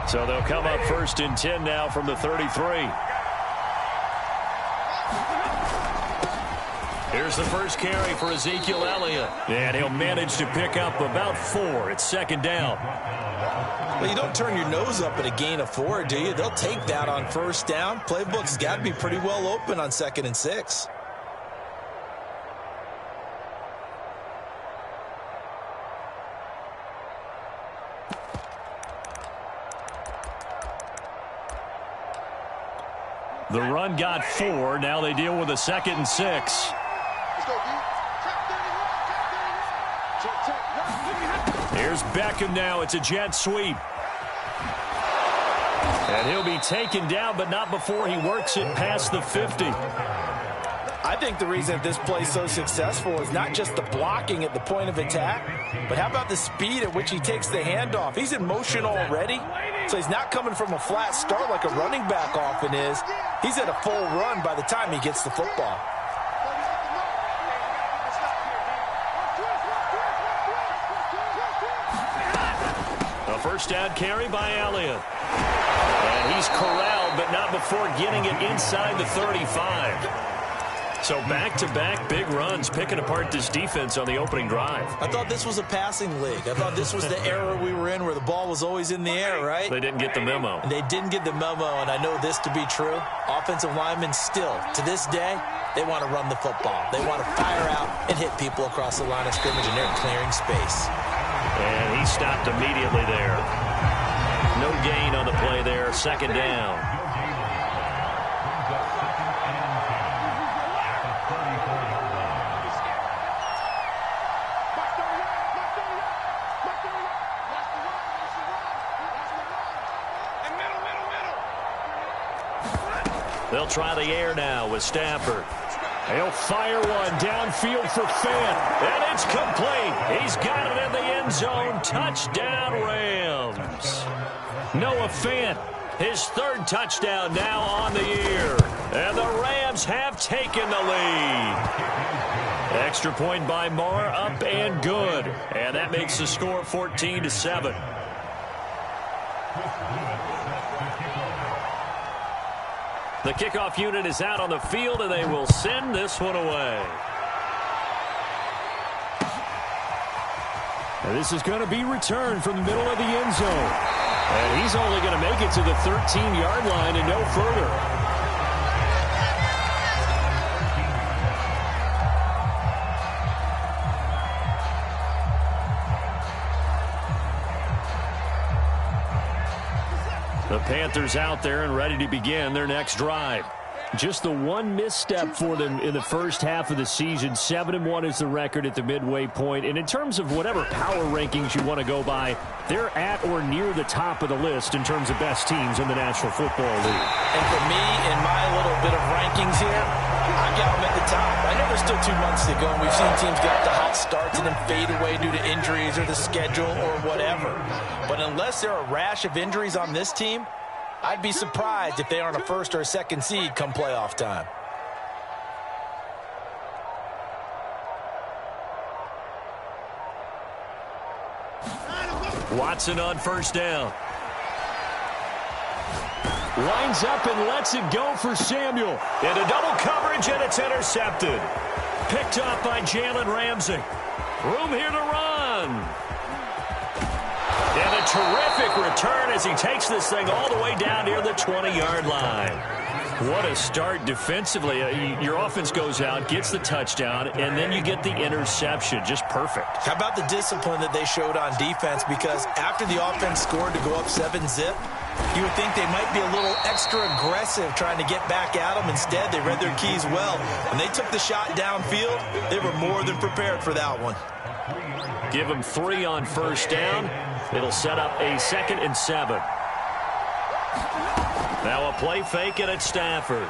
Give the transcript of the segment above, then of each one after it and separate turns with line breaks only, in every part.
So they'll come up 1st and 10 now from the 33. Here's the first carry for Ezekiel Elliott. And he'll manage to pick up about 4. It's 2nd down.
Well, you don't turn your nose up at a gain of 4, do you? They'll take that on 1st down. Playbook's got to be pretty well open on 2nd and 6.
The run got 4. Now they deal with a 2nd and 6. Here's Beckham now. It's a jet sweep. And he'll be taken down, but not before he works it past the 50.
I think the reason this play is so successful is not just the blocking at the point of attack, but how about the speed at which he takes the handoff? He's in motion already, so he's not coming from a flat start like a running back often is. He's at a full run by the time he gets the football.
A 1st down carry by Elliott. And he's corralled, but not before getting it inside the 35. So back-to-back big runs, picking apart this defense on the opening drive.
I thought this was a passing league. I thought this was the era we were in where the ball was always in the air, right?
They didn't get the memo.
And they didn't get the memo, and I know this to be true. Offensive linemen still, to this day, they want to run the football. They want to fire out and hit people across the line of scrimmage, and they're clearing space.
And he stopped immediately there. No gain on the play there, 2nd down. They'll try the air now with Stafford. He'll fire one downfield for Fant. And it's complete. He's got it in the end zone. Touchdown, Rams. Noah Fant, his 3rd touchdown now on the year. And the Rams have taken the lead. Extra point by Marr, up and good. And that makes the score 14-7. The kickoff unit is out on the field, and they will send this one away. And this is going to be returned from the middle of the end zone. And he's only going to make it to the 13-yard line and no further. The Panthers out there and ready to begin their next drive. Just the one misstep for them in the first half of the season. 7-1 is the record at the midway point. And in terms of whatever power rankings you want to go by, they're at or near the top of the list in terms of best teams in the National Football League.
And for me, in my little bit of rankings here, I got them at the top. I know there's still 2 months to go, and we've seen teams get off to hot starts and then fade away due to injuries or the schedule or whatever. But unless there are a rash of injuries on this team, I'd be surprised if they aren't a 1st or a 2nd seed come playoff time.
Watson on 1st down. Lines up and lets it go for Samuel. Into double coverage, and it's intercepted. Picked up by Jalen Ramsey. Room here to run. And a terrific return as he takes this thing all the way down near the 20-yard line. What a start defensively. Your offense goes out, gets the touchdown, and then you get the interception. Just perfect. How
about the discipline that they showed on defense? Because after the offense scored to go up 7-zip, you would think they might be a little extra aggressive trying to get back at them. Instead, they read their keys well. When they took the shot downfield, they were more than prepared for that one.
Give them 3 on 1st down. It'll set up a 2nd and 7. Now a play fake, and it's Stafford.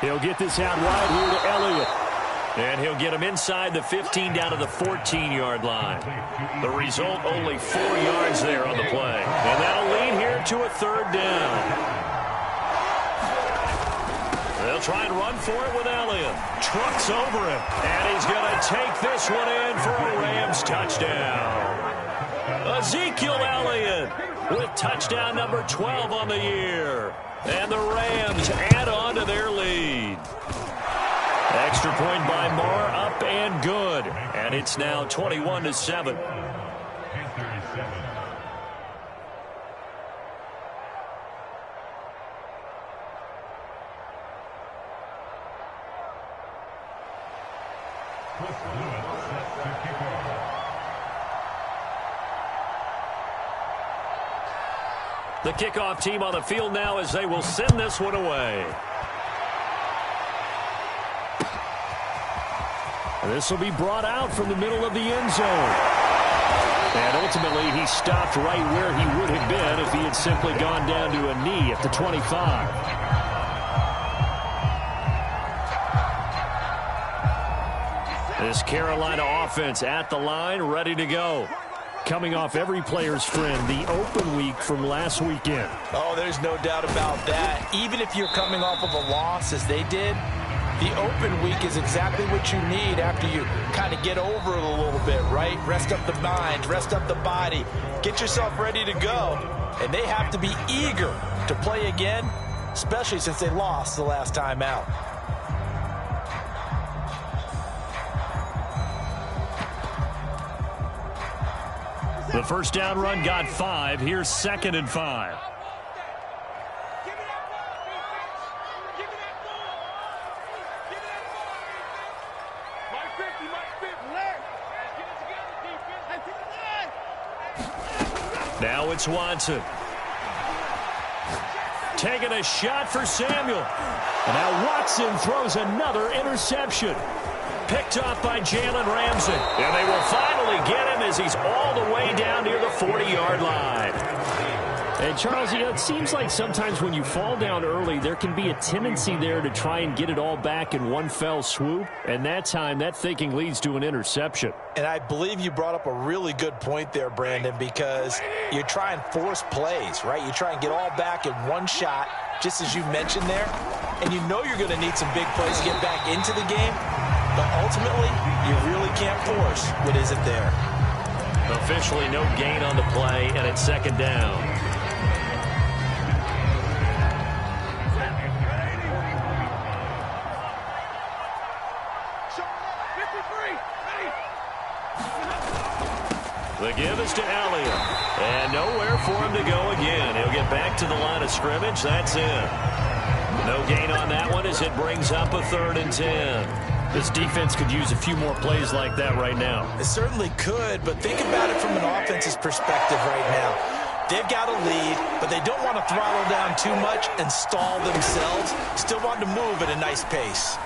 He'll get this out wide here to Elliott. And he'll get him inside the 15 down to the 14-yard line. The result, only 4 yards there on the play. And that'll lead here to a 3rd down. They'll try and run for it with Elliott. Trucks over him. And he's going to take this one in for a Rams touchdown. Ezekiel Elliott with touchdown number 12 on the year. And the Rams add on to their lead. Extra point by Moore, up and good. And it's now 21-7. The kickoff team on the field now as they will send this one away. This will be brought out from the middle of the end zone. And ultimately, he stopped right where he would have been if he had simply gone down to a knee at the 25. This Carolina offense at the line, ready to go. Coming off every player's friend, the open week from last weekend.
Oh, there's no doubt about that. Even if you're coming off of a loss, as they did, the open week is exactly what you need after you kind of get over it a little bit, right? Rest up the mind, rest up the body, get yourself ready to go. And they have to be eager to play again, especially since they lost the last time out.
The first down run got 5. Here's 2nd and 5. Now it's Watson. Taking a shot for Samuel. And now Watson throws another interception. Picked off by Jalen Ramsey. And they will finally get him as he's all the way down near the 40-yard line.
And Charles, it seems like sometimes when you fall down early, there can be a tendency there to try and get it all back in one fell swoop. And that time, that thinking leads to an interception.
And I believe you brought up a really good point there, Brandon, because you try and force plays, right? You try and get all back in one shot, just as you mentioned there. And you know you're going to need some big plays to get back into the game. But ultimately, you really can't force what isn't there.
Officially no gain on the play, and it's 2nd down. The give is to Elliott. And nowhere for him to go again. He'll get back to the line of scrimmage. That's it. No gain on that one as it brings up a 3rd and 10. This defense could use a few more plays like that right now.
It certainly could, but think about it from an offense's perspective right now. They've got a lead, but they don't want to throttle down too much and stall themselves. Still want to move at a nice pace.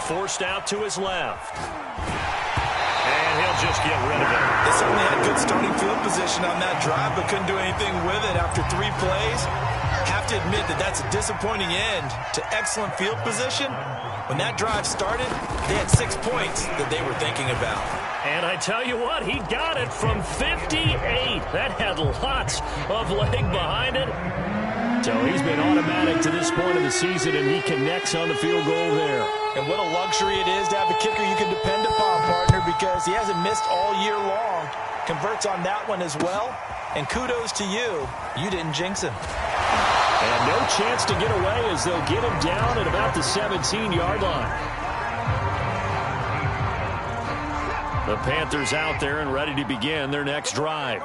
Forced out to his left. And he'll just get rid of it.
They certainly had good starting field position on that drive, but couldn't do anything with it after 3 plays. Have to admit that that's a disappointing end to excellent field position. When that drive started, they had 6 points that they were thinking about.
And I tell you what, he got it from 58. That had lots of leg behind it. So he's been automatic to this point of the season, and he connects on the field goal there.
And what a luxury it is to have a kicker you can depend upon, partner, because he hasn't missed all year long. Converts on that one as well. And kudos to you. You didn't jinx him.
And no chance to get away as they'll get him down at about the 17-yard line. The Panthers out there and ready to begin their next drive.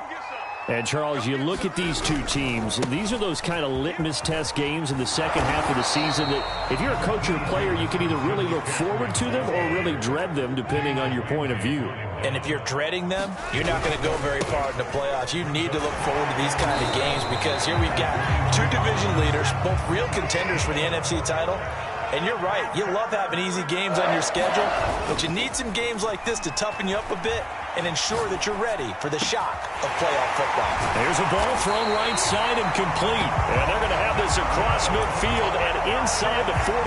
And, Charles, you look at these two teams, and these are those kind of litmus test games in the second half of the season that if you're a coach or a player, you can either really look forward to them or really dread them, depending on your point of view.
And if you're dreading them, you're not going to go very far in the playoffs. You need to look forward to these kind of games because here we've got 2 division leaders, both real contenders for the NFC title. And you're right, you love having easy games on your schedule, but you need some games like this to toughen you up a bit and ensure that you're ready for the shock of playoff football.
There's a ball thrown right side and complete. And they're going to have this across midfield and inside the 45.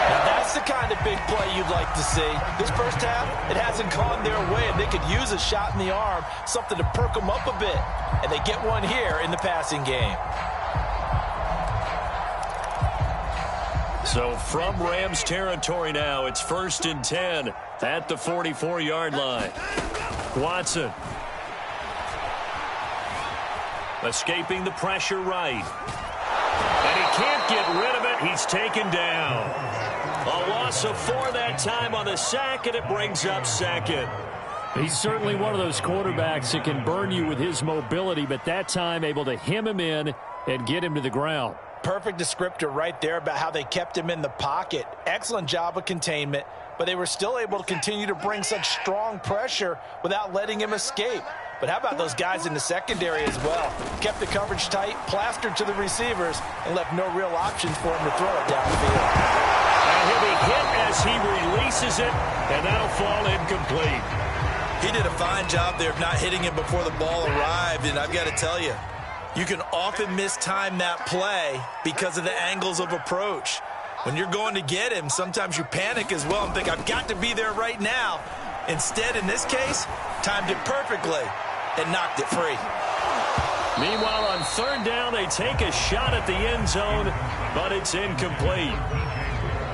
Now that's the kind of big play you'd like to see. This first half, it hasn't gone their way, and they could use a shot in the arm, something to perk them up a bit. And they get one here in the passing game.
So from Rams territory now, it's 1st and 10 at the 44-yard line. Watson. Escaping the pressure right. And he can't get rid of it. He's taken down. A loss of 4 that time on the sack, and it brings up second.
He's certainly one of those quarterbacks that can burn you with his mobility, but that time able to hem him in and get him to the ground.
Perfect descriptor right there about how they kept him in the pocket. Excellent job of containment, but they were still able to continue to bring such strong pressure without letting him escape. But how about those guys in the secondary as well? Kept the coverage tight, plastered to the receivers, and left no real options for him to throw it downfield.
And he'll be hit as he releases it, and that'll fall incomplete.
He did a fine job there of not hitting him before the ball arrived, and I've got to tell you, you can often mistime that play because of the angles of approach. When you're going to get him, sometimes you panic as well and think, I've got to be there right now. Instead, in this case, timed it perfectly and knocked it free.
Meanwhile, on third down, they take a shot at the end zone, but it's incomplete.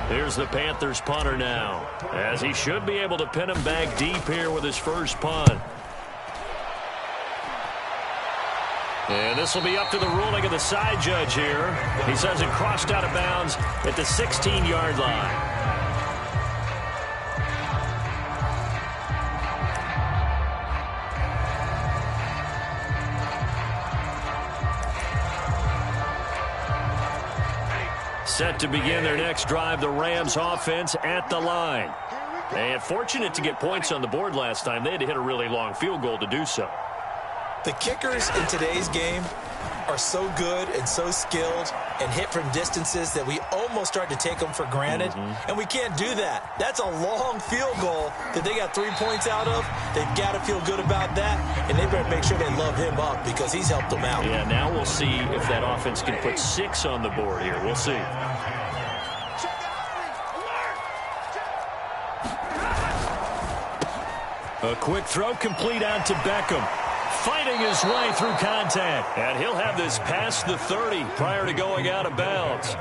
Here's the Panthers punter now, as he should be able to pin him back deep here with his first punt. And this will be up to the ruling of the side judge here. He says it crossed out of bounds at the 16-yard line. Set to begin their next drive, the Rams offense at the line. And fortunate to get points on the board last time. They had to hit a really long field goal to do so.
The kickers in today's game are so good and so skilled and hit from distances that we almost start to take them for granted. And we can't do that. That's a long field goal that they got 3 points out of. They've got to feel good about that, and they better make sure they love him up because he's helped them out.
Yeah, now we'll see if that offense can put 6 on the board here. We'll see. A quick throw complete out to Beckham. Fighting his way through contact. And he'll have this past the 30 prior to going out of bounds.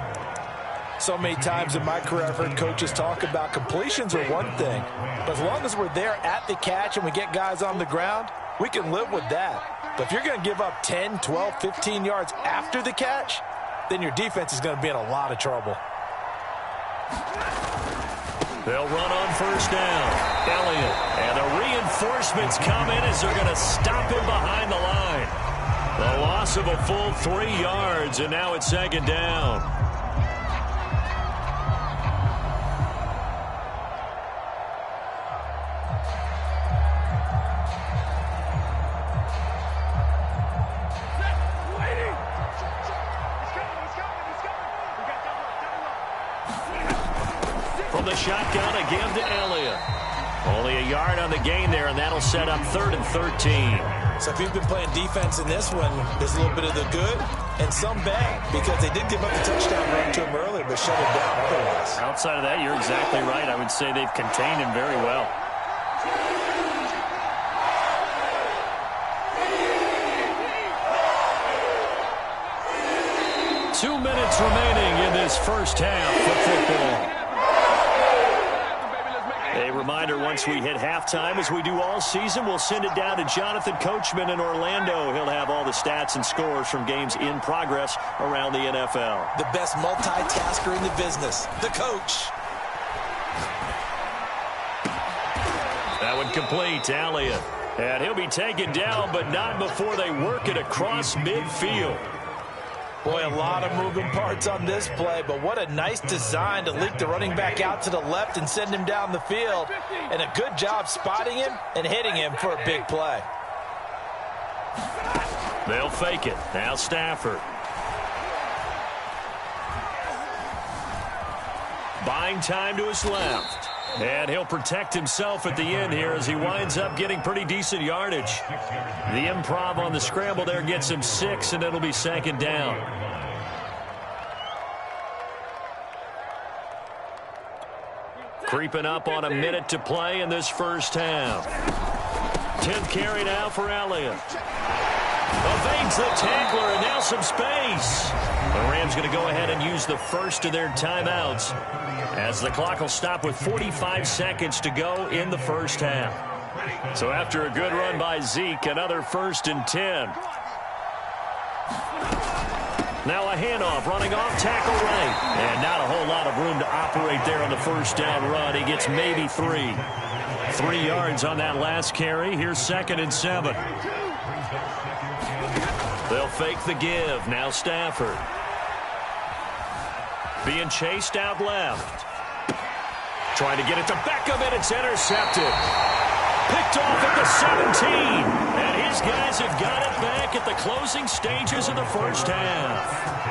So many times in my career I've heard coaches talk about completions are one thing. But as long as we're there at the catch and we get guys on the ground, we can live with that. But if you're going to give up 10, 12, 15 yards after the catch, then your defense is going to be in a lot of trouble.
They'll run on first down. Elliott. And the reinforcements come in as they're going to stop him behind the line. The loss of a full 3 yards, and now it's second down. From the shotgun again to Elliott. Only a yard on the gain there, and that'll set up 3rd and 13.
So if you've been playing defense in this one, there's a little bit of the good and some bad because they did give up the touchdown run to him earlier, but shut him down otherwise.
Outside of that, you're exactly right. I would say they've contained him very well.
Two minutes remaining in this first half of football. A reminder, once we hit halftime, as we do all season, we'll send it down to Jonathan Coachman in Orlando. He'll have all the stats and scores from games in progress around the NFL.
The best multitasker in the business, the coach.
That one complete to Elliott. And he'll be taken down, but not before they work it across midfield.
Boy, a lot of moving parts on this play, but what a nice design to leak the running back out to the left and send him down the field. And a good job spotting him and hitting him for a big play.
They'll fake it. Now Stafford. Buying time to his left. And he'll protect himself at the end here as he winds up getting pretty decent yardage. The improv on the scramble there gets him 6, and it'll be second down. Creeping up on a minute to play in this first half. 10th carry now for Elliott. Evades the tackler, and now some space. The Rams going to go ahead and use the first of their timeouts as the clock will stop with 45 seconds to go in the first half. So after a good run by Zeke, another 1st and 10. Now a handoff, running off tackle right. And not a whole lot of room to operate there on the 1st down run. He gets maybe 3. 3 yards on that last carry. Here's 2nd and 7. They'll fake the give. Now Stafford. Being chased out left. Trying to get it to Beckham, and it's intercepted. Picked off at the 17. And his guys have got it back at the closing stages of the 1st half.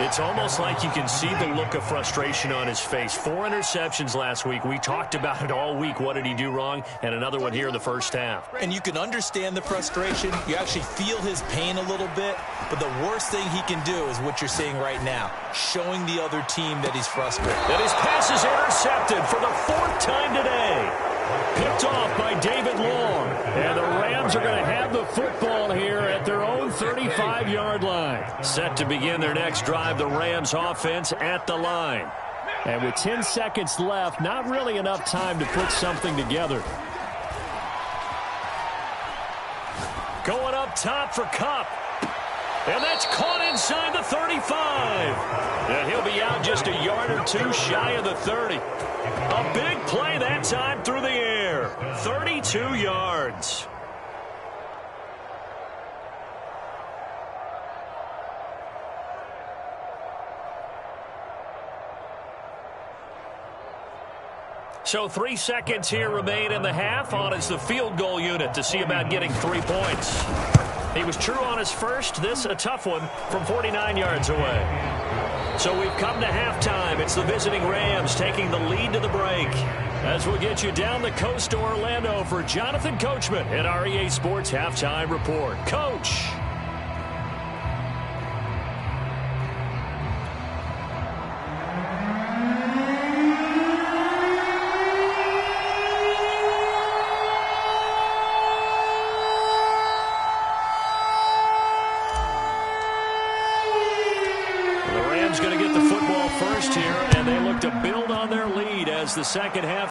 It's almost like you can see the look of frustration on his face. 4 interceptions last week. We talked about it all week. What did he do wrong? And another one here in the 1st half.
And you can understand the frustration. You actually feel his pain a little bit. But the worst thing he can do is what you're seeing right now, showing the other team that he's frustrated.
And his pass is intercepted for the 4th time today. Picked off by David Long. And the Rams are going to have the football here at their own 35-yard line. Set to begin their next drive, the Rams offense at the line.
And with 10 seconds left, not really enough time to put something together.
Going up top for Kupp. And that's caught inside the 35. And he'll be out just a yard or 2 shy of the 30. A big play that time through the air. 32 yards. So 3 seconds here remain in the half. On is the field goal unit to see about getting 3 points. He was true on his first. This a tough one from 49 yards away. So we've come to halftime. It's the visiting Rams taking the lead to the break. As we'll get you down the coast to Orlando for Jonathan Coachman at our EA Sports Halftime Report. Coach. Going to get the football first here, and they look to build on their lead as the second half